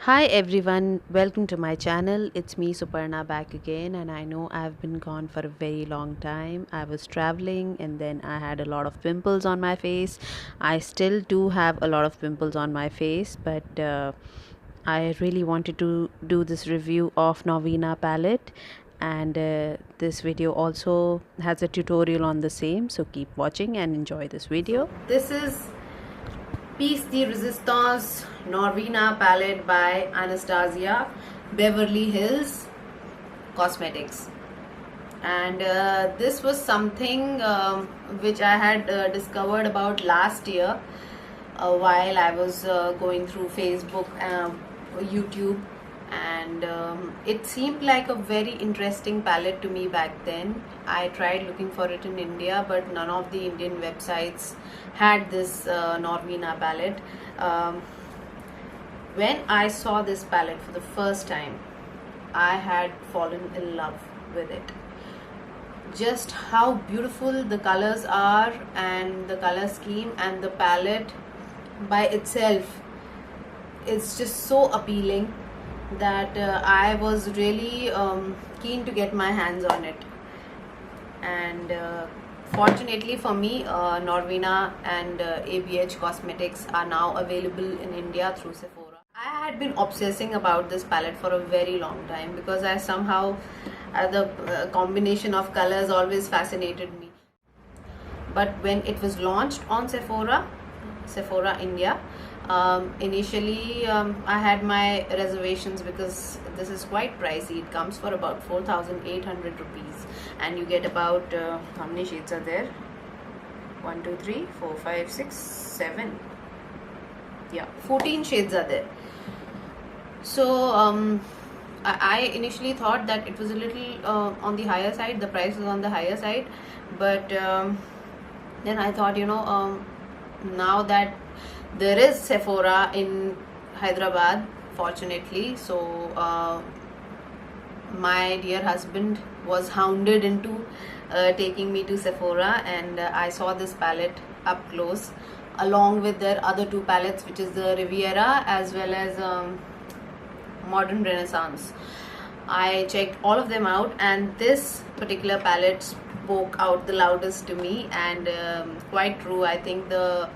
Hi everyone, welcome to my channel. It's me Suparna back again, and I know I've been gone for a very long time. I was traveling and then I had a lot of pimples on my face. I still do have a lot of pimples on my face, but I really wanted to do this review of Norvina palette, and this video also has a tutorial on the same, so keep watching and enjoy this video. This is Piece de Resistance Norvina palette by Anastasia Beverly Hills Cosmetics. And this was something which I had discovered about last year while I was going through Facebook, YouTube, and it seemed like a very interesting palette to me back then. I tried looking for it in India, but none of the Indian websites had this Norvina palette. When I saw this palette for the first time, I had fallen in love with it. Just how beautiful the colors are and the color scheme, and the palette by itself is just so appealing that I was really keen to get my hands on it. And fortunately for me, Norvina and ABH Cosmetics are now available in India through Sephora. I had been obsessing about this palette for a very long time because I somehow the combination of colors always fascinated me. But when it was launched on Sephora India, initially I had my reservations because this is quite pricey. It comes for about 4,800 rupees, and you get about how many shades are there? 1 2 3 4 5 6 7, yeah, 14 shades are there. So I initially thought that it was a little on the higher side, the price was on the higher side, but then I thought, now that there is Sephora in Hyderabad, fortunately, so my dear husband was hounded into taking me to Sephora, and I saw this palette up close along with their other two palettes, which is the Riviera as well as Modern Renaissance. I checked all of them out, and this particular palette spoke out the loudest to me, and quite true. I think the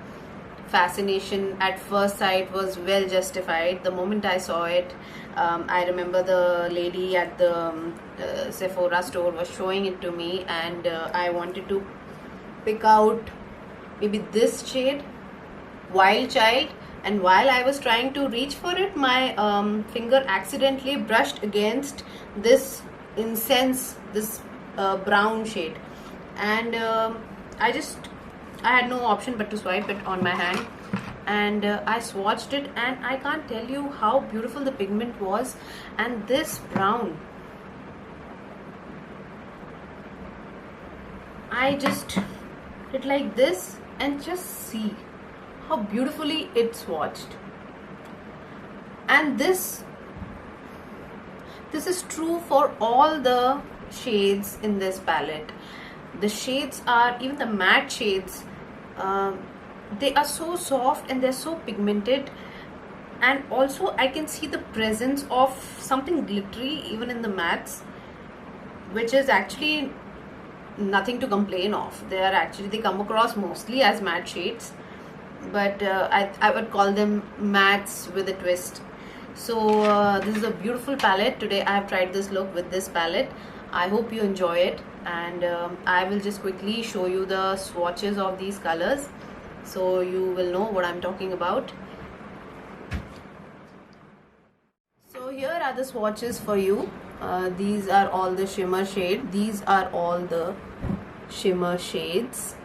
fascination at first sight was well justified. The moment I saw it, I remember the lady at the Sephora store was showing it to me, and I wanted to pick out maybe this shade, Wild Child, and while I was trying to reach for it, my finger accidentally brushed against this incense, this brown shade, and I had no option but to swipe it on my hand, and I swatched it, and I can't tell you how beautiful the pigment was. And this brown, I just did like this, and just see how beautifully it swatched. And this is true for all the shades in this palette. The shades are, even the matte shades, they are so soft and they're so pigmented, and also I can see the presence of something glittery even in the mattes, which is actually nothing to complain of. They come across mostly as matte shades, but I would call them mattes with a twist. So this is a beautiful palette. Today I have tried this look with this palette. I hope you enjoy it, and I will just quickly show you the swatches of these colors so you will know what I'm talking about. So here are the swatches for you. These are all the shimmer shade. These are all the shimmer shades,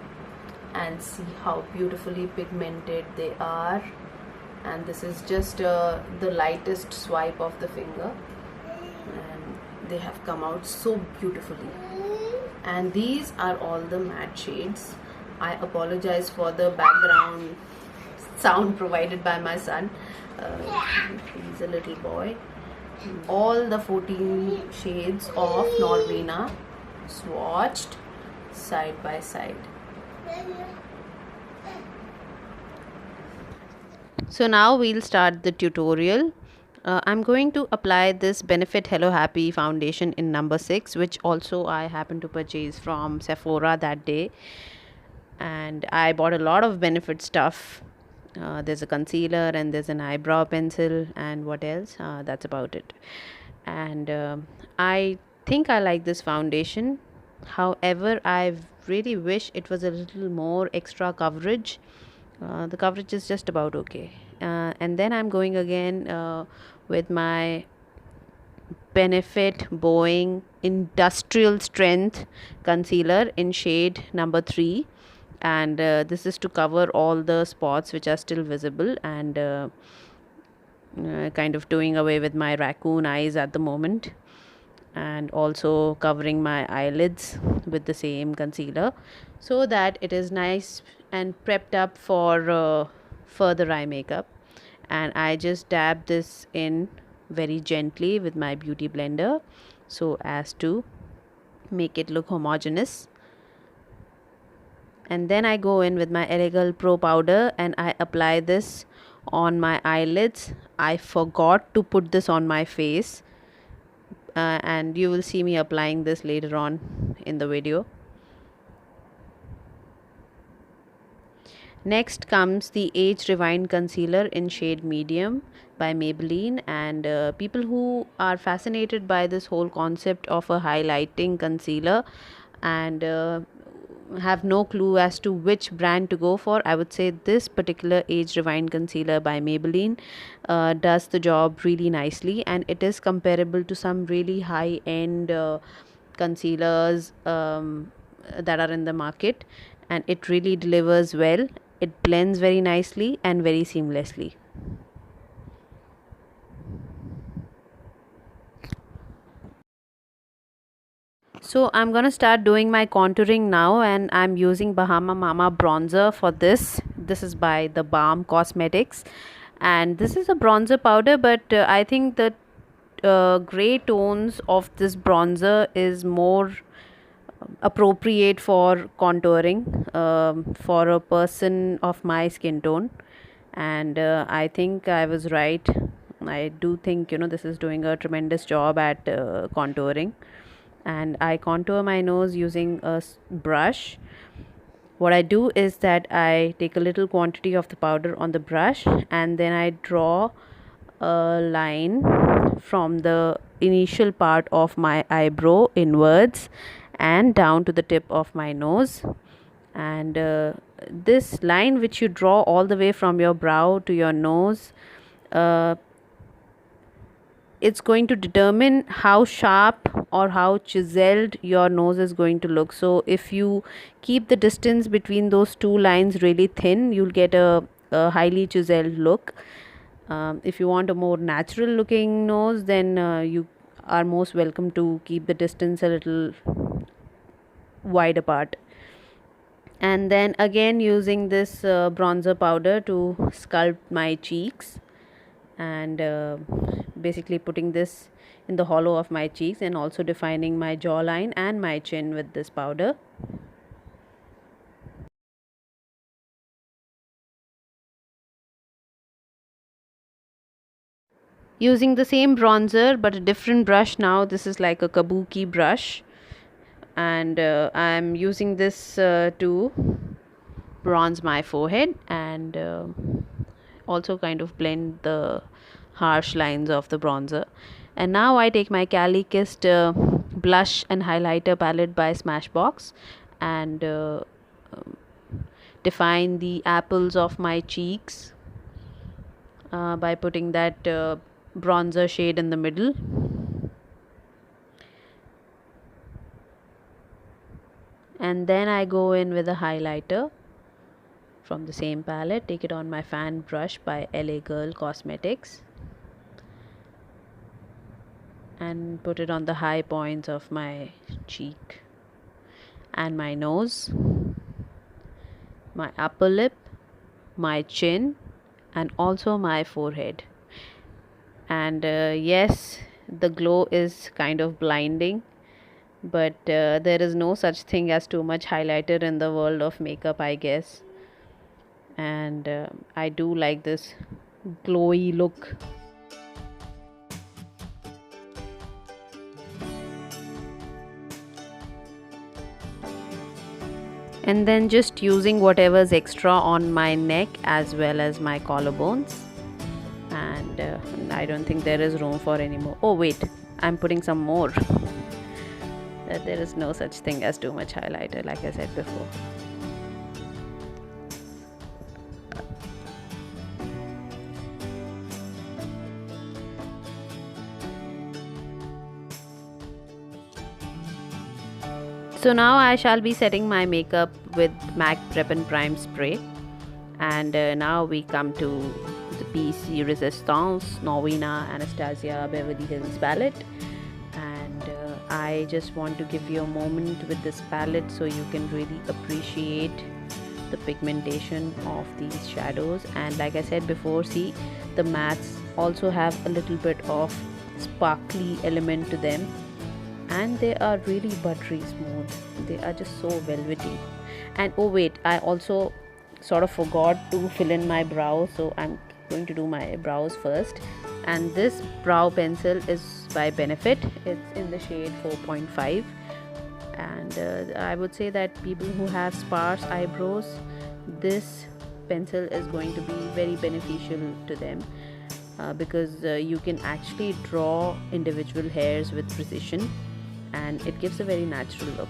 and see how beautifully pigmented they are. And this is just the lightest swipe of the finger, and they have come out so beautifully. And these are all the matte shades. I apologize for the background sound provided by my son. He's a little boy. All the 14 shades of Norvina swatched side by side. So now we'll start the tutorial. I'm going to apply this Benefit Hello Happy foundation in number 6, which also I happened to purchase from Sephora that day. And I bought a lot of Benefit stuff. There's a concealer and there's an eyebrow pencil, and what else? That's about it. And I think I like this foundation. However, I really wish it was a little more extra coverage. The coverage is just about okay. And then I'm going again with my Benefit Boeing Industrial Strength Concealer in shade number 3. And this is to cover all the spots which are still visible, and kind of doing away with my raccoon eyes at the moment, and also covering my eyelids with the same concealer so that it is nice and prepped up for further eye makeup. And I just dab this in very gently with my beauty blender so as to make it look homogeneous. And then I go in with my Elegant Pro powder and I apply this on my eyelids. I forgot to put this on my face, and you will see me applying this later on in the video. Next comes the Age Rewind Concealer in shade medium by Maybelline. And people who are fascinated by this whole concept of a highlighting concealer and have no clue as to which brand to go for, I would say this particular Age Rewind Concealer by Maybelline does the job really nicely, and it is comparable to some really high-end concealers that are in the market, and it really delivers well. It blends very nicely and very seamlessly. So I'm gonna start doing my contouring now, and I'm using Bahama Mama bronzer for this. This is by TheBalm Cosmetics, and this is a bronzer powder, but I think the gray tones of this bronzer is more appropriate for contouring for a person of my skin tone. And I think I was right. I do think, this is doing a tremendous job at contouring. And I contour my nose using a brush. What I do is that I take a little quantity of the powder on the brush, and then I draw a line from the initial part of my eyebrow inwards and down to the tip of my nose. And this line which you draw all the way from your brow to your nose, it's going to determine how sharp or how chiseled your nose is going to look. So if you keep the distance between those two lines really thin, you'll get a highly chiseled look. If you want a more natural looking nose, then you are most welcome to keep the distance a little wide apart. And then again using this bronzer powder to sculpt my cheeks, and basically putting this in the hollow of my cheeks, and also defining my jawline and my chin with this powder. Using the same bronzer but a different brush now. This is like a kabuki brush, and I'm using this to bronze my forehead and also kind of blend the harsh lines of the bronzer. And now I take my Cali Kissed blush and highlighter palette by Smashbox, and define the apples of my cheeks by putting that bronzer shade in the middle. And then I go in with a highlighter from the same palette. Take it on my fan brush by LA Girl Cosmetics and put it on the high points of my cheek and my nose, my upper lip, my chin, and also my forehead. And yes, the glow is kind of blinding, but there is no such thing as too much highlighter in the world of makeup, I guess. And I do like this glowy look. and then just using whatever's extra on my neck as well as my collarbones. And I don't think there is room for any more. Oh wait, I'm putting some more. There is no such thing as too much highlighter, like I said before. So now I shall be setting my makeup with MAC Prep and Prime spray. And now we come to the PC Resistance NORVINA Anastasia Beverly Hills palette. And I just want to give you a moment with this palette so you can really appreciate the pigmentation of these shadows. And like I said before, see, the mattes also have a little bit of sparkly element to them, and they are really buttery smooth. They are just so velvety. And oh wait, I also sort of forgot to fill in my brows, so I'm going to do my brows first. And this brow pencil is by Benefit. It's in the shade 4.5, and I would say that people who have sparse eyebrows, this pencil is going to be very beneficial to them, because you can actually draw individual hairs with precision, and it gives a very natural look.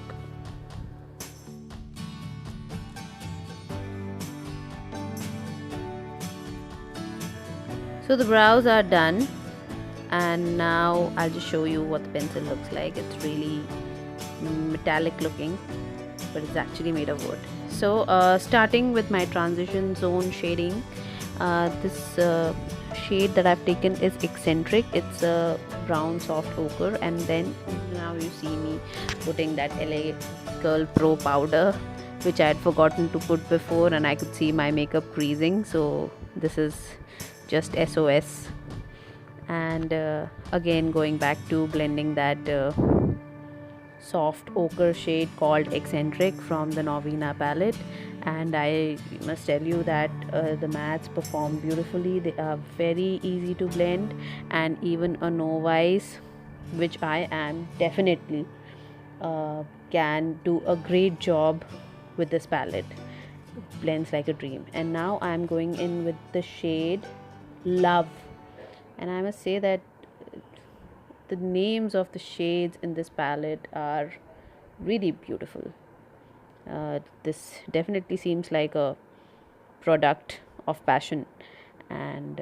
So the brows are done, and now I'll just show you what the pencil looks like. It's really metallic looking, but it's actually made of wood. So starting with my transition zone shading, this shade that I've taken is Eccentric. It's a brown soft ochre, and then now you see me putting that LA Curl Pro powder, which I had forgotten to put before, and I could see my makeup creasing, so this is just SOS. And again, going back to blending that soft ochre shade called Eccentric from the NORVINA palette. And I must tell you that the mattes perform beautifully. They are very easy to blend, and even a novice, which I am definitely, can do a great job with this palette. It blends like a dream. And now I'm going in with the shade Love, and I must say that the names of the shades in this palette are really beautiful. This definitely seems like a product of passion, and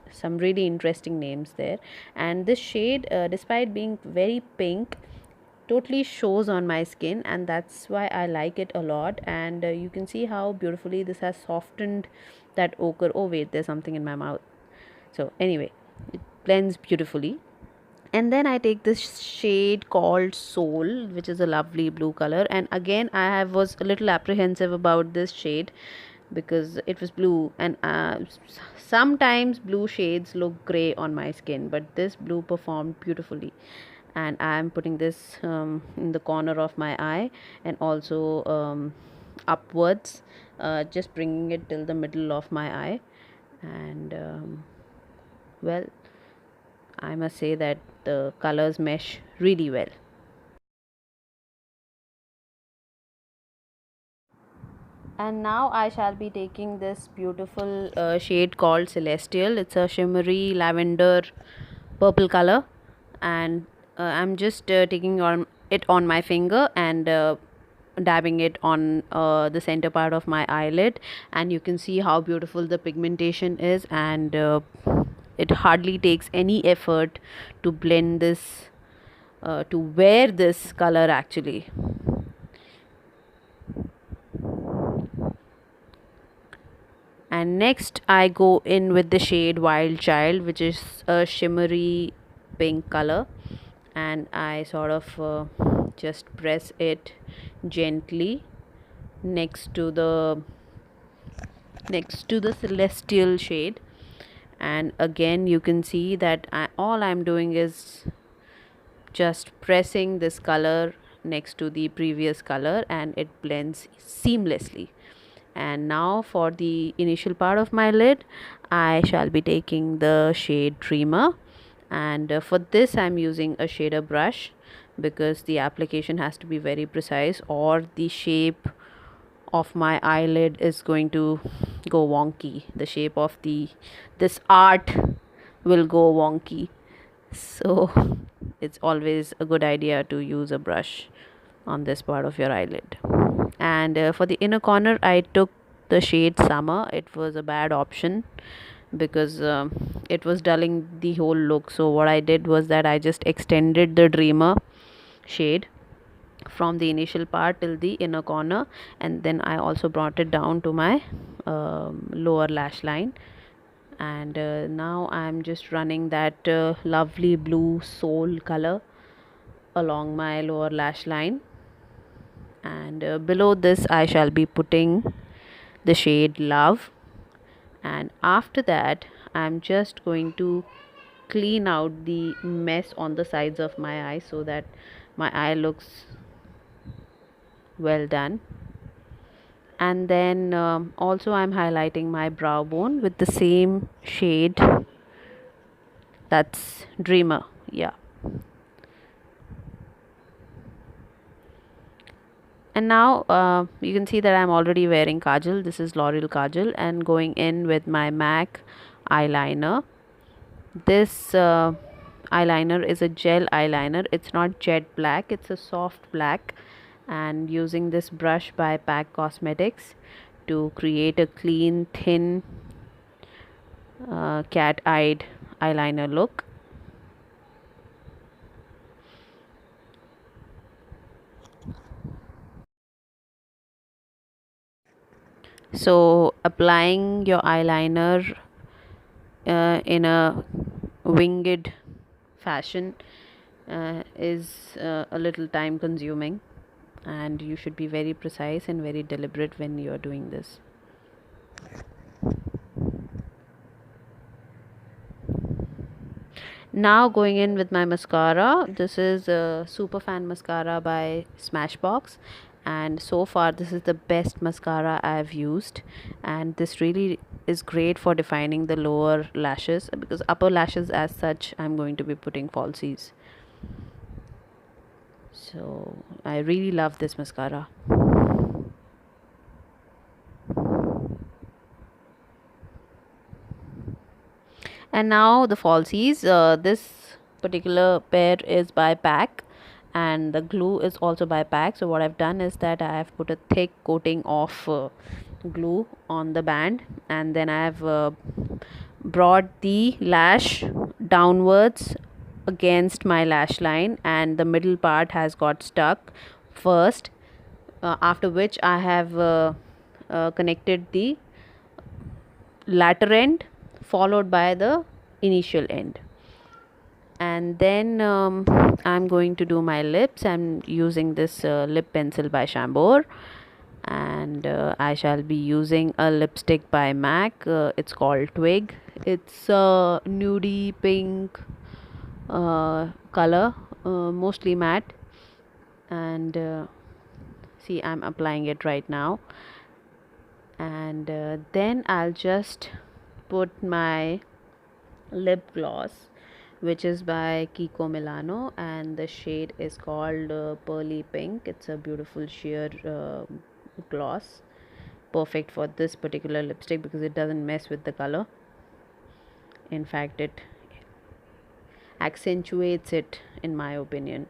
some really interesting names there. And this shade, despite being very pink, totally shows on my skin, and that's why I like it a lot. And you can see how beautifully this has softened that ochre. Oh wait, there's something in my mouth. So anyway, it blends beautifully. And then I take this shade called Soul, which is a lovely blue color. And again, I was a little apprehensive about this shade because it was blue, and sometimes blue shades look gray on my skin, but this blue performed beautifully. And I am putting this in the corner of my eye, and also upwards, just bringing it till the middle of my eye. And well, I must say that the colors mesh really well. And now I shall be taking this beautiful shade called Celestial. It's a shimmery lavender purple color, and I'm just taking it on my finger and dabbing it on the center part of my eyelid, and you can see how beautiful the pigmentation is. And it hardly takes any effort to blend this, to wear this color actually. And next I go in with the shade Wild Child, which is a shimmery pink color, and I sort of just press it gently next to the Celestial shade. And again, you can see that all I'm doing is just pressing this color next to the previous color, and it blends seamlessly. And now for the initial part of my lid, I shall be taking the shade Dreamer, and for this I'm using a shader brush, because the application has to be very precise, or the shape of my eyelid is going to go wonky. The shape of this art will go wonky. So it's always a good idea to use a brush on this part of your eyelid. And for the inner corner, I took the shade Summer. It was a bad option because it was dulling the whole look. So what I did was that I just extended the Dreamer shade from the initial part till the inner corner, and then I also brought it down to my lower lash line. And now I'm just running that lovely blue soul color along my lower lash line, and below this I shall be putting the shade Love. And after that I'm just going to clean out the mess on the sides of my eye so that my eye looks well done. And then also I'm highlighting my brow bone with the same shade, that's Dreamer. Yeah. And now you can see that I'm already wearing kajal. This is L'Oreal kajal, and going in with my MAC eyeliner. This eyeliner is a gel eyeliner. It's not jet black, it's a soft black. And using this brush by PAC Cosmetics to create a clean, thin, cat-eyed eyeliner look. So applying your eyeliner in a winged fashion is a little time consuming, and you should be very precise and very deliberate when you are doing this. Now going in with my mascara. This is a Super Fan mascara by Smashbox, and so far this is the best mascara I have used, and this really is great for defining the lower lashes, because upper lashes as such I'm going to be putting falsies. So I really love this mascara. And now the falsies. This particular pair is by PAC, and the glue is also by PAC. So what I've done is that I have put a thick coating of glue on the band, and then I have brought the lash downwards against my lash line, and the middle part has got stuck first, after which I have connected the latter end followed by the initial end. And then I'm going to do my lips. I'm using this lip pencil by CHAMBOR, and I shall be using a lipstick by MAC. It's called Twig. It's a nudie pink color, mostly matte. And see, I'm applying it right now. And then I'll just put my lip gloss, which is by Kiko Milano, and the shade is called Pearly Pink. It's a beautiful sheer gloss, perfect for this particular lipstick because it doesn't mess with the color. In fact, it accentuates it, in my opinion.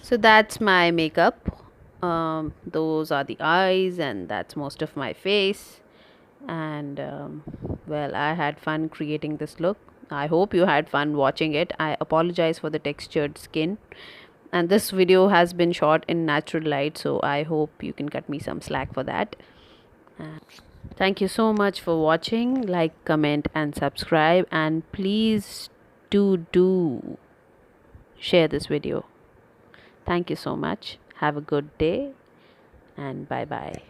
So that's my makeup. Those are the eyes, and that's most of my face. And well, I had fun creating this look. I hope you had fun watching it. I apologize for the textured skin, and this video has been shot in natural light, so I hope you can cut me some slack for that. Thank you so much for watching. Like, comment and subscribe, and please do share this video. Thank you so much. Have a good day, and bye bye.